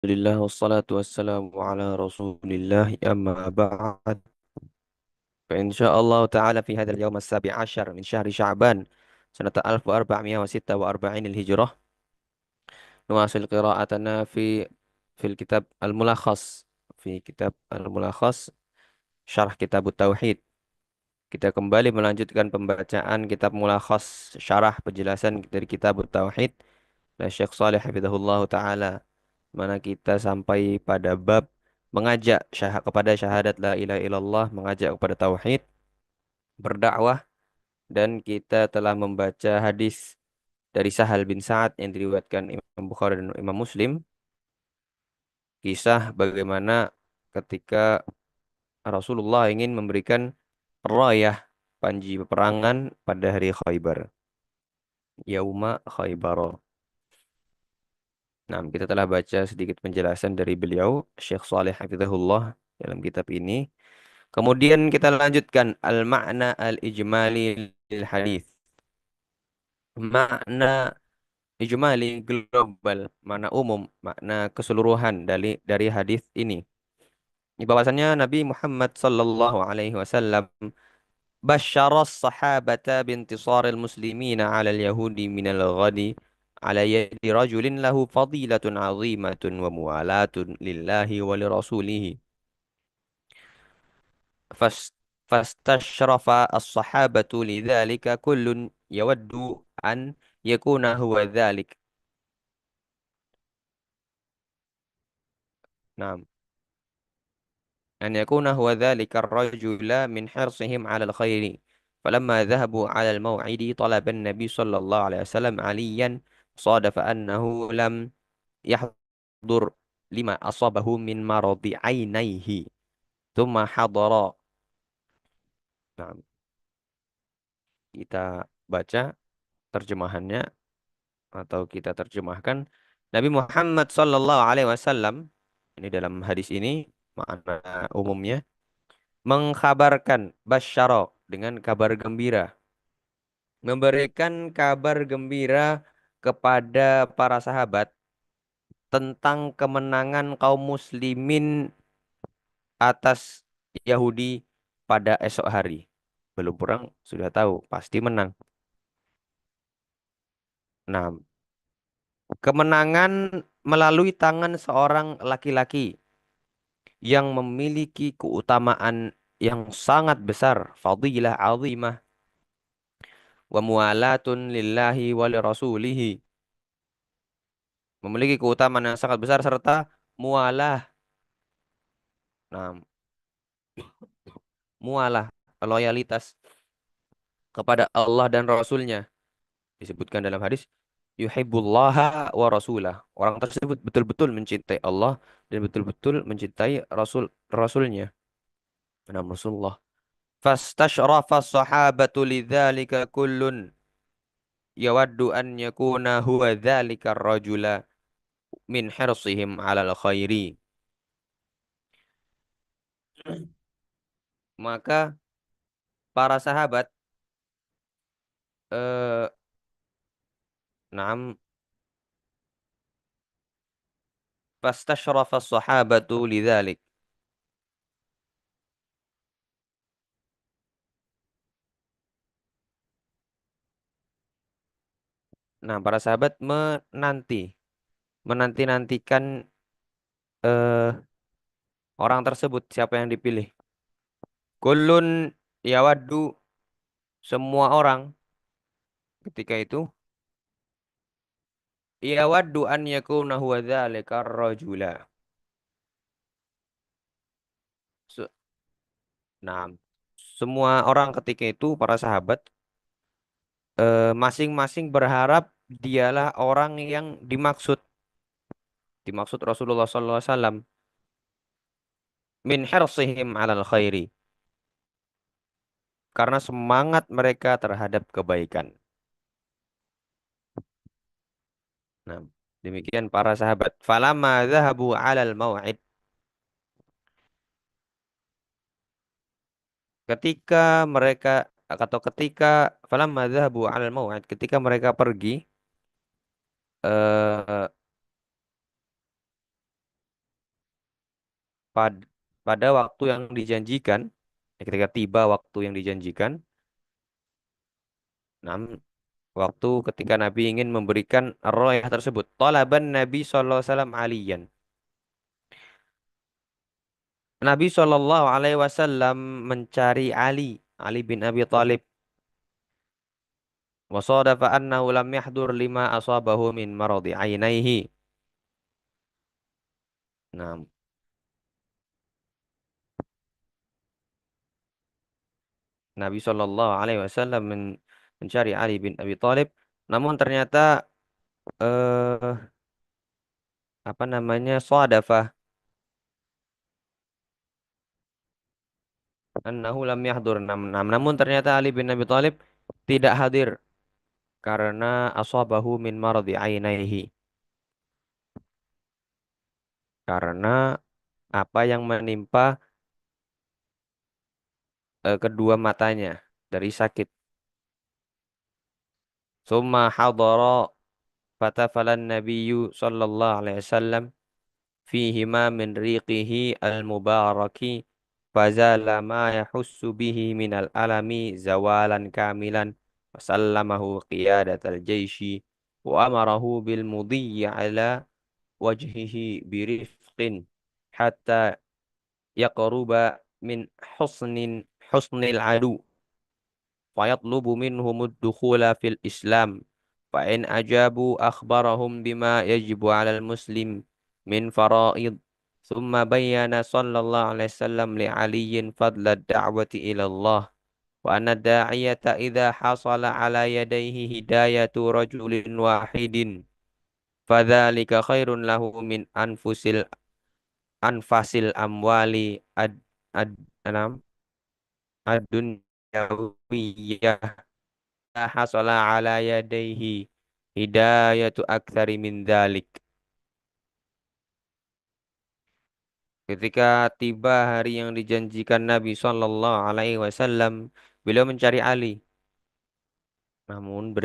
Alhamdulillah wassalatu wassalamu ala rasulillah amma ba'd فإن شاء الله تعالى في هذا اليوم ال17 من شهر شعبان سنة 1446 الهجرة نواصل قراءتنا في الكتاب الملخص في كتاب الملخص syarah kitab Tauhid. Kita kembali melanjutkan pembacaan kitab mulakhas syarah penjelasan dari kitab Tauhid oleh Syekh Saleh Hafizahullah Ta'ala, mana kita sampai pada bab mengajak kepada syahadat la ilaha illallah, mengajak kepada tauhid, berdakwah, dan kita telah membaca hadis dari Sahal bin Sa'ad yang diriwayatkan Imam Bukhari dan Imam Muslim, kisah bagaimana ketika Rasulullah ingin memberikan rayah panji peperangan pada hari Khaybar, Yauma Khaybar. Nah, kita telah baca sedikit penjelasan dari beliau, Syekh Saleh Hafizahullah, dalam kitab ini. Kemudian kita lanjutkan al-makna al-ijmali lil hadis. Makna ijmali global, makna umum, makna keseluruhan dari hadis ini. Bahwasannya Nabi Muhammad sallallahu alaihi wasallam basyara sahabata bintisaril muslimina 'ala al-yahudi minal ghadi ala yadi rajulin lahu fadilatun 'azimatun wa muwalatun lillahi wa lirasulihi. فاس- فاستشرف الصحابة لذلك كل يود أن يكون هو ذلك. نعم، أن يكون هو ذلك الرجل من حرصهم على الخير. فلما ذهبوا على الموعد طلب النبي صلى الله عليه وسلم عليا، صادف أنه لم يحضر لما أصابه من مرض عينيه ثم حضر. نعم، kita baca terjemahannya atau kita terjemahkan. Nabi Muhammad Sallallahu Alaihi Wasallam ini dalam hadis ini makna umumnya mengkabarkan basyara dengan kabar gembira, memberikan kabar gembira kepada para sahabat tentang kemenangan kaum muslimin atas Yahudi pada esok hari. Belum perang sudah tahu pasti menang. Nah, kemenangan melalui tangan seorang laki-laki yang memiliki keutamaan yang sangat besar, fadilah azimah, wa mualatun lillahi wa li rasulihi, memiliki keutamaan yang sangat besar serta mualah. Nah, mualah, loyalitas kepada Allah dan Rasulnya. Disebutkan dalam hadis, yuhibbullaha wa rasulah. Orang tersebut betul-betul mencintai Allah dan betul-betul mencintai Rasulnya. Nah, Rasulullah. Fastashrafa sahabatu lidzalika kullun yawaddu an yakuna huwa dzalika rajula min hirsihim 'alal khairi. Maka para sahabat eh na'am fastashrafa sahabatu lidzalik. Nah, para sahabat menanti-nantikan eh orang tersebut siapa yang dipilih. Kullun yawaddu, semua orang ketika itu yawaddu an yakuna huwa dzalika rajula. Nah, semua orang ketika itu para sahabat masing-masing berharap dialah orang yang dimaksud Rasulullah SAW min hirsihim alal khairi, karena semangat mereka terhadap kebaikan. Nah, demikian para sahabat. Falamma zahabu alal mau'id, ketika mereka atau ketika falamma zahabu alal mau'id, ketika mereka pergi eh, Pad- pada waktu yang dijanjikan, ketika tiba waktu yang dijanjikan, nah, waktu ketika Nabi ingin memberikan royah tersebut. Talaban Nabi sallallahu alaihi wasallam aliyan. Nabi sallallahu alaihi wasallam mencari Ali bin Abi Thalib. Wa sadafa annahu lam yahdur lima asabahu min maradi ainaihi. Nah, Nabi sallallahu alaihi wasallam mencari Ali bin Abi Thalib, namun ternyata apa namanya? Sadafa annahu lam yahdur. Namun ternyata Ali bin Abi Thalib tidak hadir karena asabahu min maradi ainaihi. Karena apa yang menimpa kedua matanya dari sakit. Summa hadara fatafalan nabiyyu sallallahu alaihi wasallam fihima min riqihi al-mubaraki fazala ma yahussu bihi min al-alami zawalan kamilan wasallamahu qiyadatal jaishi wa amarahu bil mudhi ala wajhihi birifqin hatta yaqruba min husnil adu فيطلب منهم الدخول في الإسلام فإن أجابوا أخبرهم بما يجب على المسلم من فرائض ثم بين صلى الله عليه وسلم لعلي فضل الدعوة إلى الله وأن الداعية إذا حصل على يديه هداية رجل واحد فذلك خير له من أنفس الأموال أد... أنام الدنيوية hasala ala yadaihi hidayatu aktsari min dzalik. Ketika tiba hari yang dijanjikan Nabi Shallallahu Alaihi Wasallam, beliau mencari Ali. Namun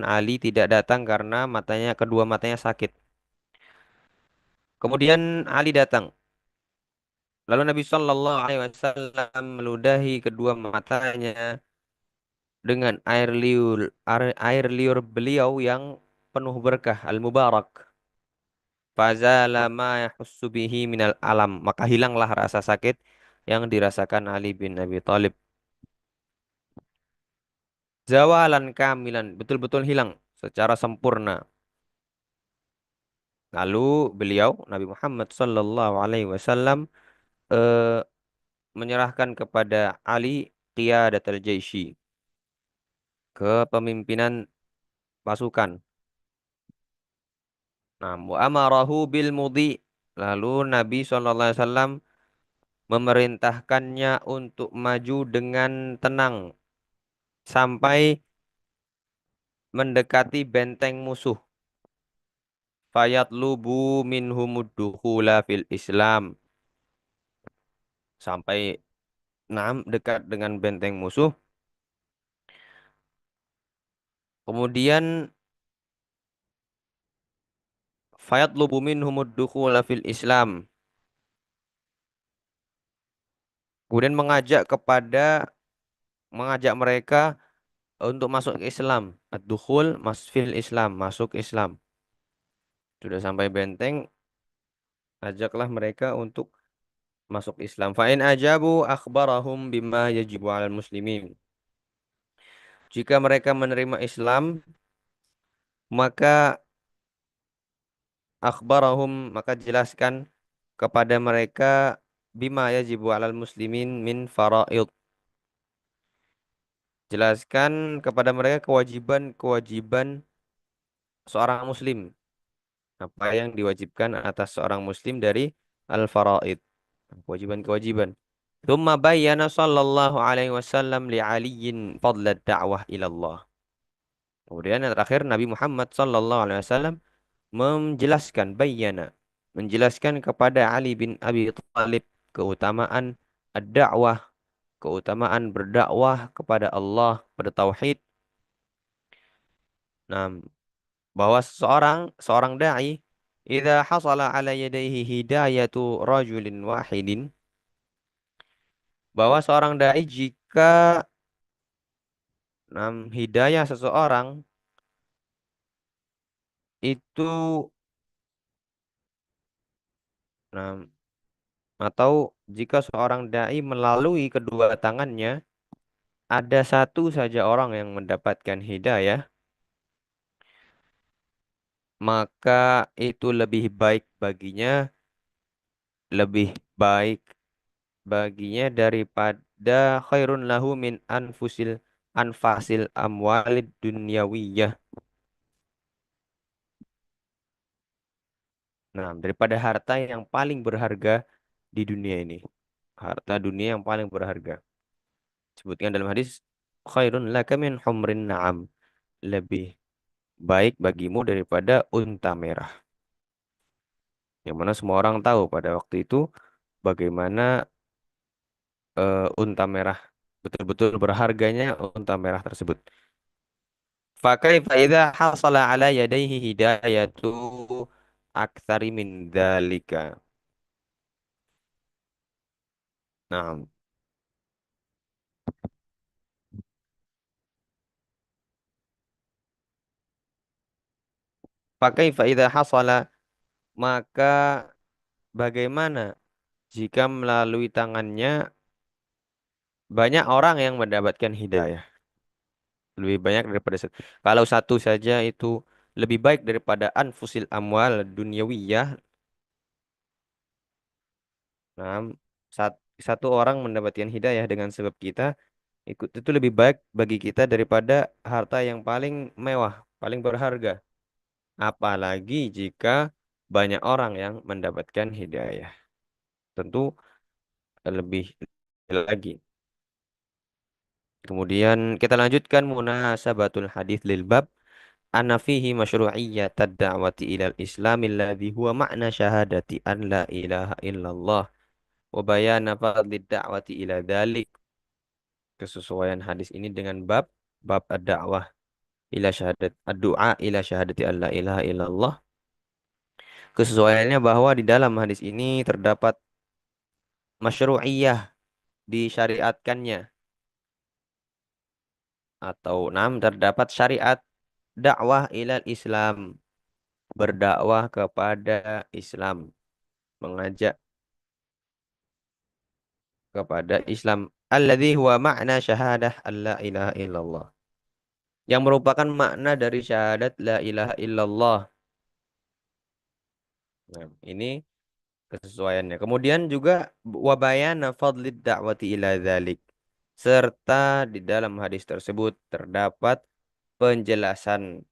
Ali tidak datang karena kedua matanya sakit. Kemudian Ali datang. Lalu Nabi Shallallahu Alaihi Wasallam meludahi kedua matanya dengan air liur beliau yang penuh berkah al-mubarak. Fazala ma yahussu bihi minal alam. Maka hilanglah rasa sakit yang dirasakan Ali bin Abi Thalib. Zawalan kamilan. Betul-betul hilang secara sempurna. Lalu beliau, Nabi Muhammad sallallahu alaihi wasallam eh, menyerahkan kepada Ali qiyadatul jaisi, kepemimpinan pasukan. Nah, wa amarahu bil mudhi. Lalu Nabi sallallahu alaihi wasallam memerintahkannya untuk maju dengan tenang sampai mendekati benteng musuh. Fayatlubu minhumud dukhula fil Islam. Sampai dekat dengan benteng musuh. Kemudian fayatlubu minhumud dukhula fil Islam. Kemudian mengajak mereka untuk masuk ke Islam. Ad-dukhul fil Islam, masuk Islam. Sudah sampai benteng, ajaklah mereka untuk masuk Islam. Fa'in ajabu akhbarahum bima yajibu 'alal muslimin. Jika mereka menerima Islam, maka maka jelaskan kepada mereka bima yajibu 'alal muslimin min faraid. Jelaskan kepada mereka kewajiban-kewajiban seorang muslim. Apa yang diwajibkan atas seorang muslim dari al-faraid. Kewajiban-kewajiban. Thumma bayyana sallallahu alaihi wasallam li Aliyin fadla da'wah ilallah. Kemudian yang terakhir Nabi Muhammad sallallahu alaihi wasallam menjelaskan kepada Ali bin Abi Thalib keutamaan ad-da'wah, keutamaan berdakwah kepada Allah, pada tauhid. Nah, bahwa seorang dai idza hasala ala yadayhi hidayatu rajulin wahidin, bahwa seorang dai jika hidayah seseorang itu nam, atau jika seorang dai melalui kedua tangannya ada satu saja orang yang mendapatkan hidayah, maka itu lebih baik baginya, lebih baik baginya daripada khairun lahu min anfasil amwalid dunyawiyah. Nah, daripada harta yang paling berharga di dunia ini. Harta dunia yang paling berharga. Sebutkan dalam hadis, khairun laka min humrin na'am. Lebih baik bagimu daripada unta merah. Yang mana semua orang tahu pada waktu itu bagaimana unta merah betul-betul berharganya unta merah tersebut. Fakaifa idza hasala ala yadayhi hidayatu aktsari min dzalika. Nah, fakaifa idza hasala, maka bagaimana jika melalui tangannya banyak orang yang mendapatkan hidayah? Lebih banyak daripada satu. Kalau satu saja itu lebih baik daripada anfusil amwal dunyawiyah. Nah, satu orang mendapatkan hidayah dengan sebab kita ikut itu lebih baik bagi kita daripada harta yang paling mewah, paling berharga. Apalagi jika banyak orang yang mendapatkan hidayah. Tentu lebih lagi. Kemudian kita lanjutkan munasabatul hadis lil bab anna fihi masyru'iyyat ad-da'wati ilal islam alladhi huwa ma'na syahadati an la ilaha illallah wa bayana fadli da'wati ila dhalik. Kesesuaian hadis ini dengan bab ad-da'wah ila syahadat ad-du'a ila syahadati an la ilaha illallah. Kesesuaiannya bahwa di dalam hadis ini terdapat masyru'iyah, disyariatkannya, atau terdapat syariat dakwah ilal Islam, berdakwah kepada Islam, mengajak kepada Islam. Alladzi huwa ma'na syahadah alla ilaha illallah. Yang merupakan makna dari syahadat la ilaha illallah. Nah, ini kesesuaiannya. Kemudian juga wabayana fadlid da'wati ila dzalik. Serta di dalam hadis tersebut terdapat penjelasan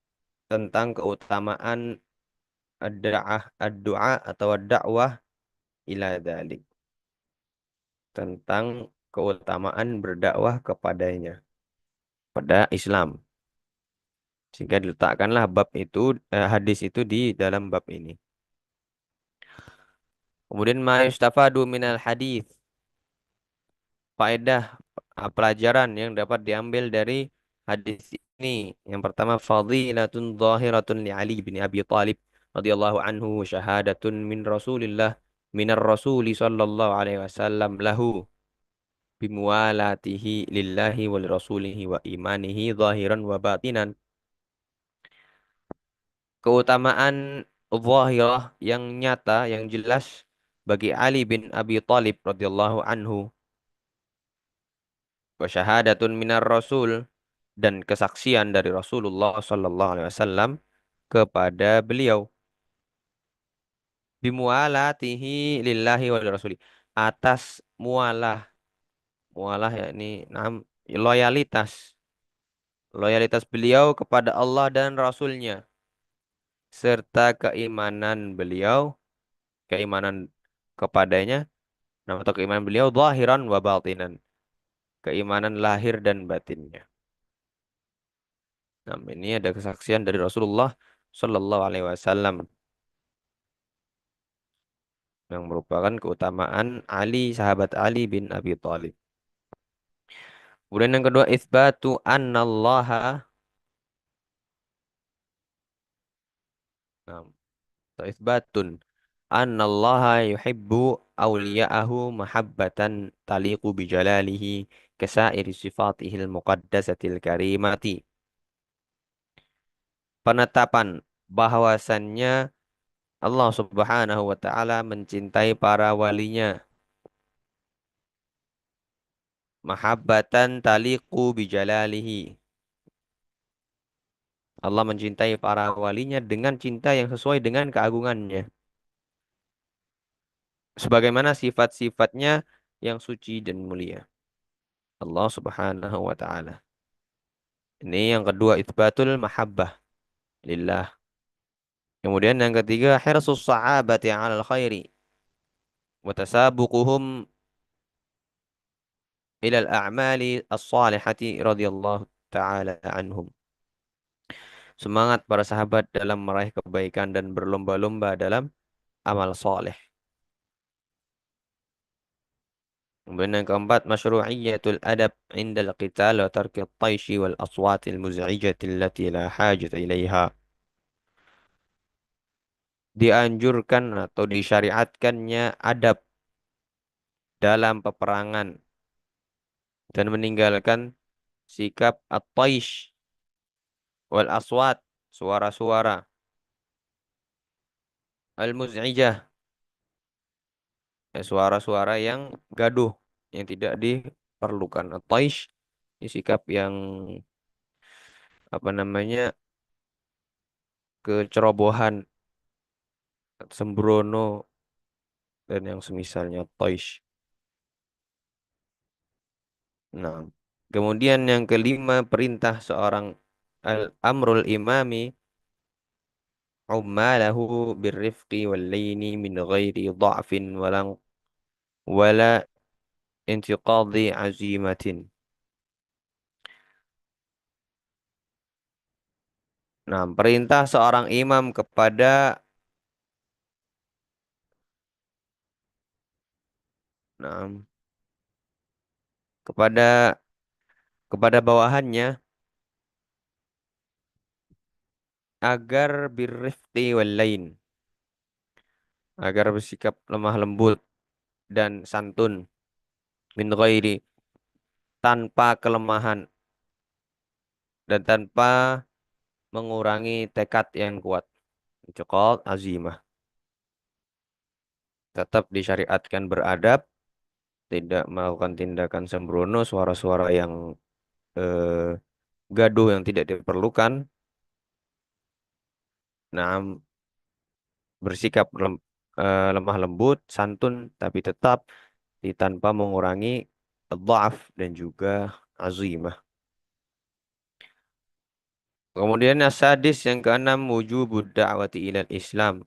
tentang keutamaan ad-du'a atau ad-da'wah ila dzalik. Tentang keutamaan berdakwah kepadanya, pada Islam. Sehingga diletakkanlah bab itu, hadis itu di dalam bab ini. Kemudian ma yustafadu minal hadis, faedah pelajaran yang dapat diambil dari hadis ini. Yang pertama, fadilatun zahiratun li Ali bin Abi Thalib radhiyallahu anhu syahadatun min Rasulillah minar Rasuli sallallahu alaihi wasallam lahu bimuwalatihi lillahi wa rasulihi wa imanihi zahiran wa batinan. Keutamaan zahirah yang nyata, yang jelas bagi Ali bin Abi Thalib radhiyallahu anhu, wa syahadatun minar rasul, dan kesaksian dari Rasulullah sallallahu alaihi wasallam kepada beliau, bimualatihi lillahi wa rasuli, atas mualah, mualah yakni loyalitas, loyalitas beliau kepada Allah dan Rasulnya, serta keimanan beliau, keimanan kepadanya, atau keimanan beliau zahiran wa batinan, keimanan lahir dan batinnya. Nah, ini ada kesaksian dari Rasulullah Sallallahu Alaihi Wasallam yang merupakan keutamaan Ali, sahabat Ali bin Abi Thalib. Kemudian yang kedua, isbatu annallaha, nah, atau isbatun annallaha yuhibbu awliya'ahu mahabbatan taliqu bijalalihi kasairi sifatihil muqaddasatil karimati. Penetapan bahwasannya Allah Subhanahu wa taala mencintai para walinya mahabbatan taliqu bijalalihi. Allah mencintai para walinya dengan cinta yang sesuai dengan keagungannya. Sebagaimana sifat-sifatnya yang suci dan mulia. Allah Subhanahu wa taala. Ini yang kedua, itsbatul mahabbah lillah. Kemudian yang ketiga, hirsus sahabati 'alal khairi wa tasabuquhum ilal a'mali as-salihati radhiyallahu taala anhum. Semangat para sahabat dalam meraih kebaikan dan berlomba-lomba dalam amal soleh. Kemudian yang keempat, masyru'iyyatul adab indal qital wa tarki at-taishi wal aswatil muz'ijati allati la hajat ilaiha. Dianjurkan atau disyariatkannya adab dalam peperangan dan meninggalkan sikap at-taish wal aswat, suara-suara al-muz'ijah, suara-suara yang gaduh yang tidak diperlukan. At-taish ini sikap yang apa namanya kecerobohan, sembrono dan yang semisalnya toys. Nah, kemudian yang kelima, perintah seorang al-amrul imami ummalahu birrifqi wal laini min ghairi dha'fin wala intiqadi azimatin. Nah, perintah seorang imam nah, kepada kepada bawahannya agar birrifqi wal lain, agar bersikap lemah lembut dan santun min ghairi, tanpa kelemahan dan tanpa mengurangi tekad yang kuat. Cekal azimah. Tetap disyariatkan beradab, tidak melakukan tindakan sembrono, suara-suara yang eh, gaduh yang tidak diperlukan. Nah, bersikap lemah lembut, santun, tapi tetap tanpa mengurangi dhaaf dan juga azimah. Kemudian asadis yang keenam, wujubud da'wati ilal Islam.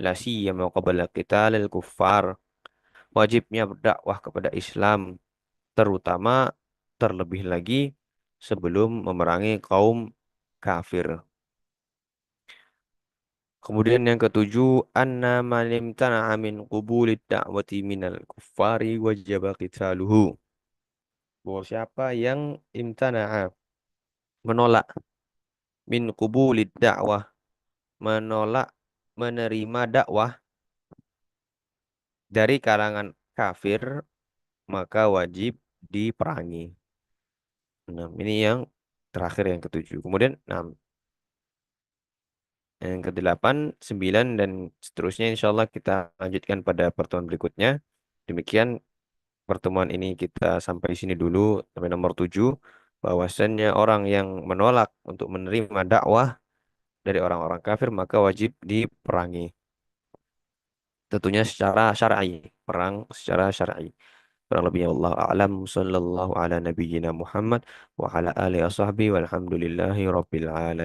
La siyama qabla qitalil kuffar. Wajibnya berdakwah kepada Islam, terutama terlebih lagi sebelum memerangi kaum kafir. Kemudian yang ketujuh, anna man imtana'a min qubulid da'wati minal kuffari wajaba qitaluhu. Bahwa siapa yang imtana'a, menolak, min qubulid da'wah, menolak menerima dakwah dari kalangan kafir, maka wajib diperangi. Nah, ini yang terakhir yang ketujuh. Kemudian, nah, yang kedelapan, sembilan, dan seterusnya insya Allah kita lanjutkan pada pertemuan berikutnya. Demikian pertemuan ini kita sampai di sini dulu, sampai nomor tujuh. Bahwasannya orang yang menolak untuk menerima dakwah dari orang-orang kafir, maka wajib diperangi. Tentunya secara syar'i, perang secara syar'i. Kurang lebihnya Allah a'lam, sallallahu ala nabiyyina Muhammad wa ala alihi washabbihi walhamdulillahi rabbil alamin.